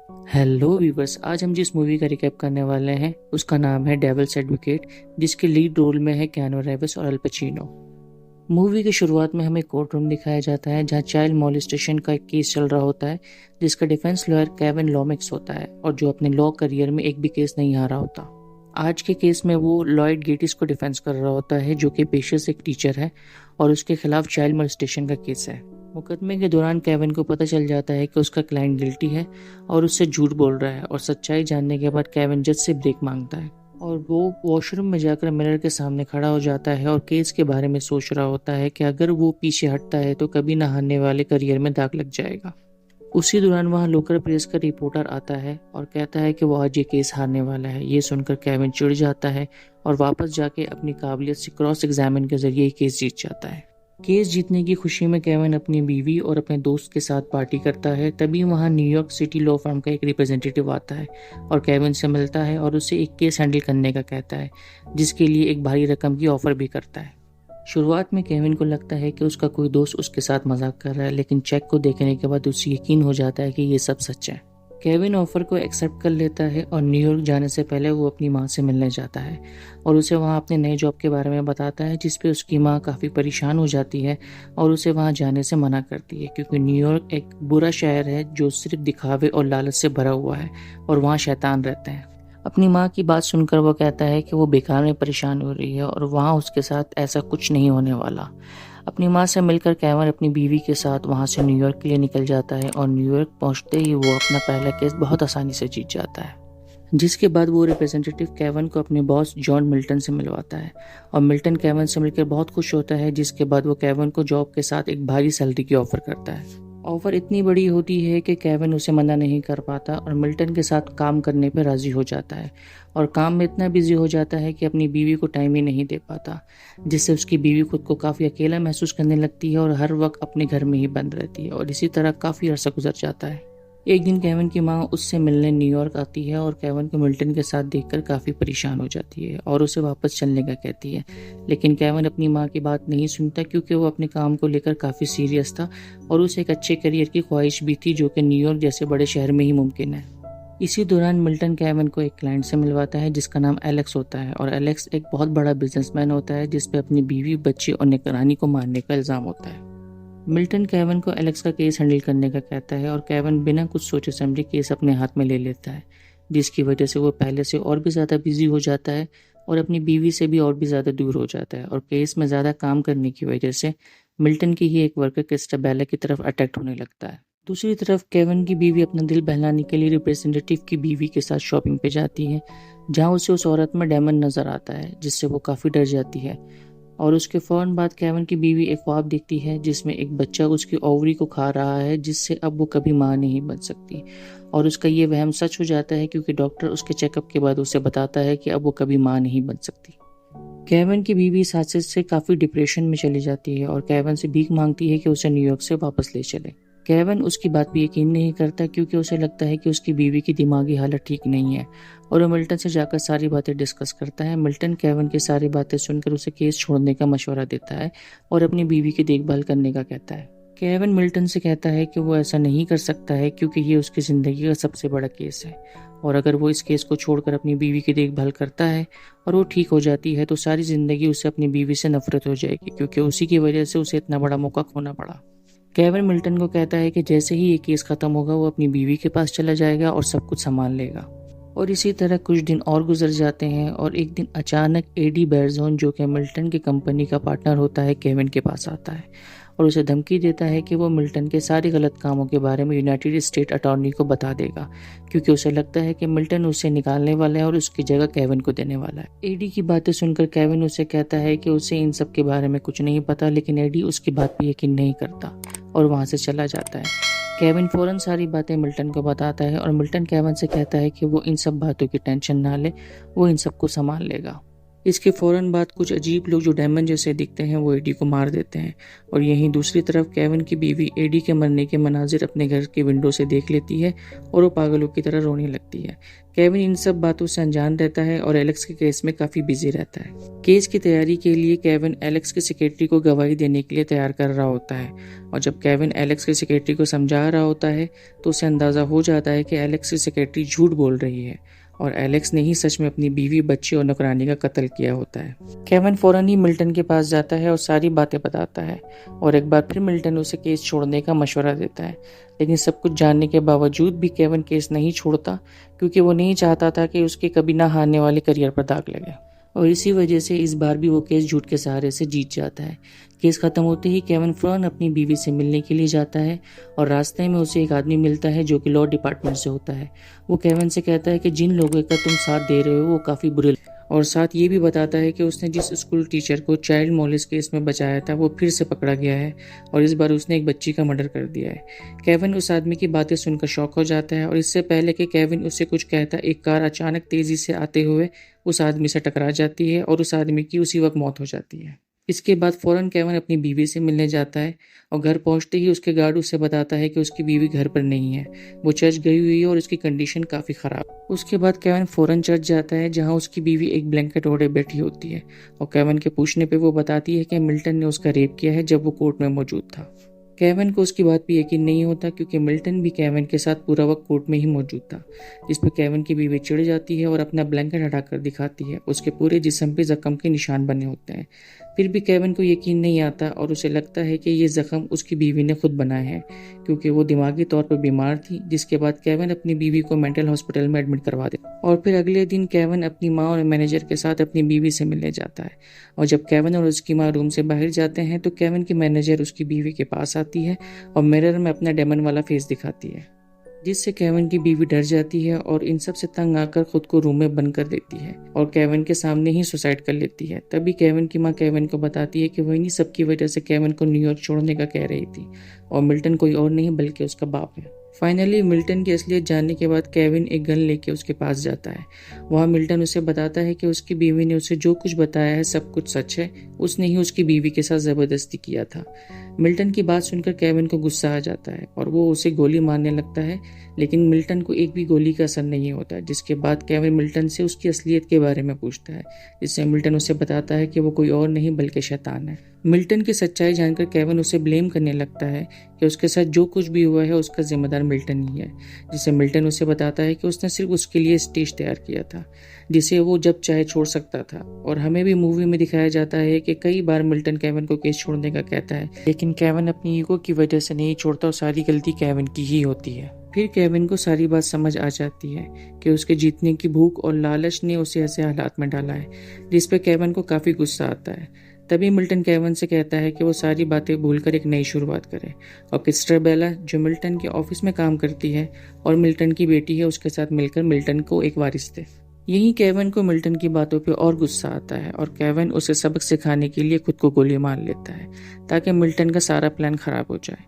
Hello viewers, आज हम जिस मूवी का रिकैप करने वाले हैं उसका नाम है डेविल्स एडवोकेट, जिसके लीड रोल में है कियानू रीव्स और अल पचिनो। मूवी की शुरुआत में हमें कोर्ट रूम दिखाया जाता है जहां चाइल्ड मॉलेस्टेशन का एक केस चल रहा होता है, जिसका डिफेंस लॉयर केविन लॉमिक्स होता है और जो अपने लॉ करियर में एक भी केस नहीं हारा होता। आज के केस में वो लॉयड गेटिस को डिफेंस कर रहा होता है, जो कि पेशे से एक टीचर है और उसके खिलाफ चाइल्ड मॉलेस्टेशन का केस है। मुकदमे के दौरान केविन को पता चल जाता है कि उसका क्लाइंट गिल्टी है और उससे झूठ बोल रहा है, और सच्चाई जानने के बाद केविन जज से ब्रेक मांगता है और वो वॉशरूम में जाकर मिरर के सामने खड़ा हो जाता है और केस के बारे में सोच रहा होता है कि अगर वो पीछे हटता है तो कभी ना हारने वाले करियर में दाग लग जाएगा। उसी दौरान वहां लोकल प्रेस का रिपोर्टर आता है और कहता है कि वो आज ये केस हारने वाला है। ये सुनकर केविन चिढ़ जाता है और वापस जाके अपनी काबिलियत से क्रॉस एग्जामिन के जरिए केस जीत जाता है। केस जीतने की खुशी में केविन अपनी बीवी और अपने दोस्त के साथ पार्टी करता है। तभी वहां न्यूयॉर्क सिटी लॉ फर्म का एक रिप्रेजेंटेटिव आता है और केविन से मिलता है और उसे एक केस हैंडल करने का कहता है, जिसके लिए एक भारी रकम की ऑफर भी करता है। शुरुआत में केविन को लगता है कि उसका कोई दोस्त उसके साथ मजाक कर रहा है, लेकिन चेक को देखने के बाद उसे यकीन हो जाता है कि ये सब सच है। केविन ऑफर को एक्सेप्ट कर लेता है और न्यूयॉर्क जाने से पहले वो अपनी माँ से मिलने जाता है और उसे वहाँ अपने नए जॉब के बारे में बताता है, जिस पे उसकी माँ काफ़ी परेशान हो जाती है और उसे वहाँ जाने से मना करती है, क्योंकि न्यूयॉर्क एक बुरा शहर है जो सिर्फ दिखावे और लालच से भरा हुआ है और वहाँ शैतान रहते हैं। अपनी माँ की बात सुनकर वो कहता है कि वो बेकार में परेशान हो रही है और वहाँ उसके साथ ऐसा कुछ नहीं होने वाला। अपनी माँ से मिलकर केविन अपनी बीवी के साथ वहाँ से न्यूयॉर्क के लिए निकल जाता है और न्यूयॉर्क पहुँचते ही वो अपना पहला केस बहुत आसानी से जीत जाता है, जिसके बाद वो रिप्रेजेंटेटिव केविन को अपने बॉस जॉन मिल्टन से मिलवाता है और मिल्टन केविन से मिलकर बहुत खुश होता है, जिसके बाद वो केविन को जॉब के साथ एक भारी सैलरी की ऑफर करता है। ऑफर इतनी बड़ी होती है कि केविन उसे मना नहीं कर पाता और मिल्टन के साथ काम करने पर राजी हो जाता है और काम में इतना बिजी हो जाता है कि अपनी बीवी को टाइम ही नहीं दे पाता, जिससे उसकी बीवी खुद को काफ़ी अकेला महसूस करने लगती है और हर वक्त अपने घर में ही बंद रहती है और इसी तरह काफ़ी अरसा गुजर जाता है। एक दिन केविन की माँ उससे मिलने न्यूयॉर्क आती है और केविन को मिल्टन के साथ देखकर काफ़ी परेशान हो जाती है और उसे वापस चलने का कहती है, लेकिन केविन अपनी माँ की बात नहीं सुनता, क्योंकि वो अपने काम को लेकर काफ़ी सीरियस था और उसे एक अच्छे करियर की ख्वाहिश भी थी, जो कि न्यूयॉर्क जैसे बड़े शहर में ही मुमकिन है। इसी दौरान मिल्टन केविन को एक क्लाइंट से मिलवाता है जिसका नाम एलेक्स होता है और एलेक्स एक बहुत बड़ा बिजनेसमैन होता है, जिसपे अपनी बीवी, बच्चे और निगरानी को मारने का इल्ज़ाम होता है। मिल्टन केविन को एलेक्स का केस हैंडल करने का कहता है और केविन बिना कुछ सोचे समझे केस अपने हाथ में ले लेता है, जिसकी वजह से वो पहले से और भी ज़्यादा बिजी हो जाता है और अपनी बीवी से भी और भी ज़्यादा दूर हो जाता है और केस में ज़्यादा काम करने की वजह से मिल्टन की ही एक वर्कर क्रिस्टाबेला की तरफ अट्रैक्ट होने लगता है। दूसरी तरफ केविन की बीवी अपना दिल बहलाने के लिए रिप्रेजेंटेटिव की बीवी के साथ शॉपिंग पे जाती है, जहाँ उसे उस औरत में डायमंड नजर आता है, जिससे वो काफ़ी डर जाती है और उसके फौरन बाद केविन की बीवी एक ख्वाब देखती है जिसमें एक बच्चा उसकी ओवरी को खा रहा है, जिससे अब वो कभी मां नहीं बन सकती और उसका ये वहम सच हो जाता है, क्योंकि डॉक्टर उसके चेकअप के बाद उसे बताता है कि अब वो कभी मां नहीं बन सकती। केविन की बीवी इस हादसे से काफ़ी डिप्रेशन में चली जाती है और केविन से भीख मांगती है कि उसे न्यूयॉर्क से वापस ले चले। केविन उसकी बात पे यकीन नहीं करता, क्योंकि उसे लगता है कि उसकी बीवी की दिमागी हालत ठीक नहीं है और वो मिल्टन से जाकर सारी बातें डिस्कस करता है। मिल्टन केविन की सारी बातें सुनकर उसे केस छोड़ने का मशवरा देता है और अपनी बीवी की देखभाल करने का कहता है। केविन मिल्टन से कहता है कि वो ऐसा नहीं कर सकता है, क्योंकि ये उसकी ज़िंदगी का सबसे बड़ा केस है और अगर वो इस केस को छोड़कर अपनी बीवी की देखभाल करता है और वो ठीक हो जाती है तो सारी ज़िंदगी उसे अपनी बीवी से नफरत हो जाएगी, क्योंकि उसी की वजह से उसे इतना बड़ा मौका खोना पड़ा। केविन मिल्टन को कहता है कि जैसे ही ये केस खत्म होगा वो अपनी बीवी के पास चला जाएगा और सब कुछ संभाल लेगा। और इसी तरह कुछ दिन और गुजर जाते हैं और एक दिन अचानक एडी बेरजोन, जो कि मिल्टन की कंपनी का पार्टनर होता है, केविन के पास आता है और उसे धमकी देता है कि वो मिल्टन के सारे गलत कामों के बारे में यूनाइटेड स्टेट अटॉर्नी को बता देगा, क्योंकि उसे लगता है कि मिल्टन उसे निकालने वाला है और उसकी जगह केविन को देने वाला है। एडी की बातें सुनकर केविन उसे कहता है कि उसे इन सब के बारे में कुछ नहीं पता, लेकिन एडी उसकी बात पर यकीन नहीं करता और वहां से चला जाता है। केविन फौरन सारी बातें मिल्टन को बताता है और मिल्टन केविन से कहता है कि वो इन सब बातों की टेंशन ना ले, वो इन सब को संभाल लेगा। इसके फौरन बाद कुछ अजीब लोग जो डेमन जैसे दिखते हैं वो एडी को मार देते हैं और यहीं दूसरी तरफ केविन की बीवी एडी के मरने के मनाजिर अपने घर के विंडो से देख लेती है और वो पागलों की तरह रोने लगती है। केविन इन सब बातों से अनजान रहता है और एलेक्स के केस में काफी बिजी रहता है। केस की तैयारी के लिए केविन एलेक्स के सेक्रेटरी को गवाही देने के लिए तैयार कर रहा होता है और जब केविन एलेक्स के सेक्रेटरी को समझा रहा होता है तो उसे अंदाजा हो जाता है कि एलेक्स की सेक्रेटरी झूठ बोल रही है और एलेक्स ने ही सच में अपनी बीवी, बच्चे और नौकरानी का कत्ल किया होता है। केविन फौरन ही मिल्टन के पास जाता है और सारी बातें बताता है और एक बार फिर मिल्टन उसे केस छोड़ने का मशवरा देता है, लेकिन सब कुछ जानने के बावजूद भी केविन केस नहीं छोड़ता क्योंकि वो नहीं चाहता था कि उसके कभी ना हारने वाले करियर पर दाग लगे और इसी वजह से इस बार भी वो केस झूठ के सहारे से जीत जाता है। केस खत्म होते ही केविन फौरन अपनी बीवी से मिलने के लिए जाता है और रास्ते में उसे एक आदमी मिलता है जो कि लॉ डिपार्टमेंट से होता है। वो केविन से कहता है कि जिन लोगों का तुम साथ दे रहे हो वो काफ़ी बुरे, और साथ ये भी बताता है कि उसने जिस स्कूल टीचर को चाइल्ड मोलेस्ट केस में बचाया था वो फिर से पकड़ा गया है और इस बार उसने एक बच्ची का मर्डर कर दिया है। केविन उस आदमी की बातें सुनकर शॉक हो जाता है और इससे पहले कि केविन उससे कुछ कहता, एक कार अचानक तेजी से आते हुए उस आदमी से टकरा जाती है और उस आदमी की उसी वक्त मौत हो जाती है। इसके बाद फौरन केविन अपनी बीवी से मिलने जाता है और घर पहुंचते ही उसके गार्ड उसे बताता है कि उसकी बीवी घर पर नहीं है, वो चर्च गई हुई है और उसकी कंडीशन काफ़ी ख़राब। उसके बाद केविन फौरन चर्च जाता है जहां उसकी बीवी एक ब्लैंकेट ओढ़े बैठी होती है और केविन के पूछने पे वो बताती है कि मिल्टन ने उसका रेप किया है जब वो कोर्ट में मौजूद था। केविन को उसकी बात पे यकीन नहीं होता क्योंकि मिल्टन भी केविन के साथ पूरा वक्त कोर्ट में ही मौजूद था, जिसमें केविन की बीवी चिढ़ जाती है और अपना ब्लैंकेट हटाकर दिखाती है। उसके पूरे जिस्म पे जख्म के निशान बने होते हैं। फिर भी केविन को यकीन नहीं आता और उसे लगता है कि ये जख्म उसकी बीवी ने खुद बनाए हैं क्योंकि वो दिमागी तौर पर बीमार थी। जिसके बाद केविन अपनी बीवी को मेंटल हॉस्पिटल में एडमिट करवा देता और फिर अगले दिन केविन अपनी माँ और मैनेजर के साथ अपनी बीवी से मिलने जाता है और जब केविन और उसकी माँ रूम से बाहर जाते हैं तो केविन की मैनेजर उसकी बीवी के पास आती है और मिरर में अपना डेमन वाला फेस दिखाती है, जिससे केविन की बीवी डर जाती है और इन सब से तंग आकर खुद को रूम में बंद कर देती है और केविन के सामने ही सुसाइड कर लेती है। तभी केविन की माँ केविन को बताती है कि वह इन्हीं सब की वजह से केविन को न्यूयॉर्क छोड़ने का कह रही थी और मिल्टन कोई और नहीं बल्कि उसका बाप है। फाइनली मिल्टन की असलियत जानने के बाद केविन एक गन लेके उसके पास जाता है। वहाँ मिल्टन उसे बताता है कि उसकी बीवी ने उसे जो कुछ बताया है सब कुछ सच है, उसने ही उसकी बीवी के साथ जबरदस्ती किया था। मिल्टन की बात सुनकर केविन को गुस्सा आ जाता है और वो उसे गोली मारने लगता है, लेकिन मिल्टन को एक भी गोली का असर नहीं होता। जिसके बाद केविन मिल्टन से उसकी असलियत के बारे में पूछता है, जिससे मिल्टन उसे बताता है कि वो कोई और नहीं बल्कि शैतान है। मिल्टन की सच्चाई जानकर केविन उसे ब्लेम करने लगता है कि उसके साथ जो कुछ भी हुआ है उसका जिम्मेदार मिल्टन ही है, जिससे मिल्टन उसे बताता है कि उसने सिर्फ उसके लिए स्टेज तैयार किया था जिसे वो जब चाहे छोड़ सकता था। और हमें भी मूवी में दिखाया जाता है कि कई बार मिल्टन केविन को केस छोड़ने का कहता है, लेकिन केविन अपनी ईगो की वजह से नहीं छोड़ता और सारी गलती केविन की ही होती है। फिर केविन को सारी बात समझ आ जाती है कि उसके जीतने की भूख और लालच ने उसे ऐसे हालात में डाला है, जिस पे केविन को काफी गुस्सा आता है। तभी मिल्टन केविन से कहता है कि वो सारी बातें भूलकर एक नई शुरुआत करे और क्रिस्टर बेला जो मिल्टन के ऑफिस में काम करती है और मिल्टन की बेटी है उसके साथ मिलकर मिल्टन को एक वारिस दे। यहीं केविन को मिल्टन की बातों पे और गुस्सा आता है और केविन उसे सबक सिखाने के लिए खुद को गोली मार लेता है ताकि मिल्टन का सारा प्लान खराब हो जाए।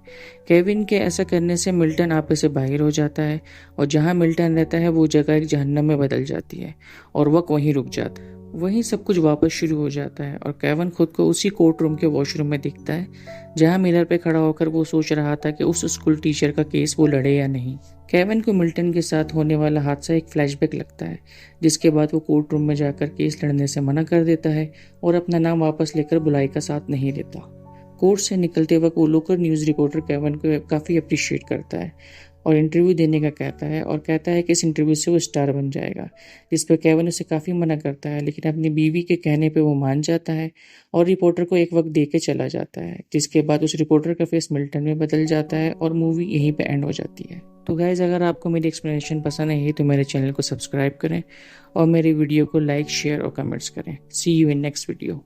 केविन के ऐसा करने से मिल्टन आपे से बाहर हो जाता है और जहां मिल्टन रहता है वो जगह एक जहन्नम में बदल जाती है और वक्त वहीं रुक जाता है। वहीं सब कुछ वापस शुरू हो जाता है और केविन खुद को उसी कोर्ट रूम के वॉशरूम में दिखता है जहां मिरर पे खड़ा होकर वो सोच रहा था कि उस स्कूल टीचर का केस वो लड़े या नहीं। केविन को मिल्टन के साथ होने वाला हादसा एक फ्लैशबैक लगता है, जिसके बाद वो कोर्ट रूम में जाकर केस लड़ने से मना कर देता है और अपना नाम वापस लेकर बुलाई का साथ नहीं लेता। कोर्ट से निकलते वक्त वो लोकल न्यूज़ रिपोर्टर केविन को काफ़ी अप्रिशिएट करता है और इंटरव्यू देने का कहता है और कहता है कि इस इंटरव्यू से वो स्टार बन जाएगा, जिस पर केविन उसे काफ़ी मना करता है, लेकिन अपनी बीवी के कहने पे वो मान जाता है और रिपोर्टर को एक वक्त दे के चला जाता है। जिसके बाद उस रिपोर्टर का फेस मिल्टन में बदल जाता है और मूवी यहीं पे एंड हो जाती है। तो गाइज, अगर आपको मेरी एक्सप्लेनेशन पसंद है तो मेरे चैनल को सब्सक्राइब करें और मेरी वीडियो को लाइक, शेयर और कमेंट्स करें। सी यू इन नेक्स्ट वीडियो।